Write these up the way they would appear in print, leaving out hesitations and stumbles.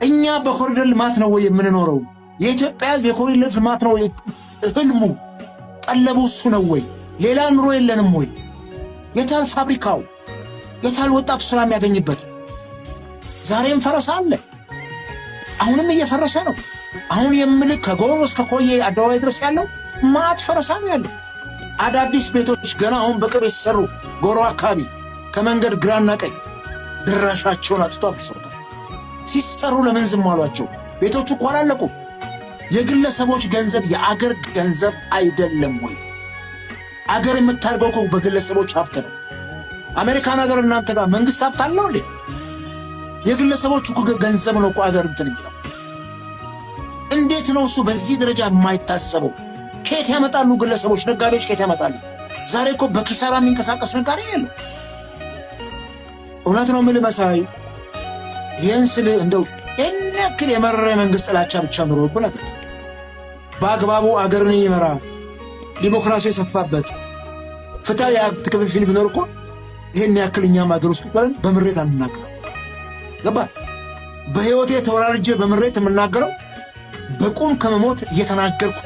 እኛ በኮሪደር ልማት ነው ወይ የምንኖረው? የኢትዮጵያ ሕዝብ የኮሪደር ልማት ነው ወይ ህልሙ? ቀለቡ እሱ ነው ወይ? ሌላ ኑሮ የለንም ወይ? የታል ፋብሪካው? የታል ወጣቱ ስራ የሚያገኝበት? ዛሬም ፈረሳ አለ። አሁንም እየፈረሰ ነው። አሁን የምልክ ከጎሮ እስከ ኮዬ አደባባይ ድረስ ያለው ማት ፈረሳ ነው ያለው። አዳዲስ ቤቶች ገና አሁን በቅርብ የተሰሩ ጎሮ አካባቢ ከመንገድ ግራና ቀኝ ድራሻቸውን አጥቶ አፍርሰውታል። ሲሰሩ ለምን ዝም አሏቸው? ቤቶቹ እኮ አላለቁም። የግለሰቦች ገንዘብ የአገር ገንዘብ አይደለም ወይ? አገር የምታርገው እኮ በግለሰቦች ሀብት ነው። አሜሪካን ሀገር እናንተ ጋር መንግስት ሀብት አለው እንዴ? የግለሰቦች እኮ ገንዘብ ነው እኮ አገር እንትን የሚለው። እንዴት ነው እሱ በዚህ ደረጃ የማይታሰበው? ከየት ያመጣሉ ግለሰቦች? ነጋዴዎች ከየት ያመጣሉ? ዛሬ እኮ በኪሳራ የሚንቀሳቀስ ነጋዴ የለም። እውነት ነው የምልህ መሳይ፣ ይህን ስል እንደው ያክል የመረረ መንግስት ጥላቻ ብቻ ኑሮብን አይደለም። በአግባቡ አገርን ይመራ ዲሞክራሲ የሰፋበት ፍትሃዊ የሀብት ክፍፍል ቢኖር እኮ ይህን ያክል እኛም አገር ውስጥ ብለን በምሬት አንናገረው። ገባ? በህይወቴ ተወራርጄ በምሬት የምናገረው በቁም ከመሞት እየተናገርኩ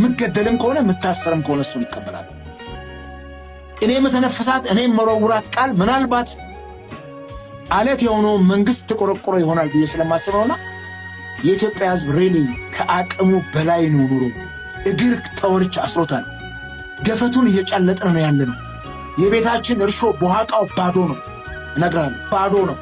ምገደልም ከሆነ ምታሰርም ከሆነ እሱን ይቀበላል። እኔ መተነፈሳት እኔ መረውራት ቃል ምናልባት አለት የሆነው መንግስት ተቆረቆረ ይሆናል ብዬ ስለማስበውና የኢትዮጵያ ህዝብ ሪሊ ከአቅሙ በላይ ነው ኑሮ። እግር ተወርች አስሮታል። ገፈቱን እየጫለጥን ነው ያለነው። የቤታችን እርሾ በኋቃው ባዶ ነው። እነግራለሁ፣ ባዶ ነው።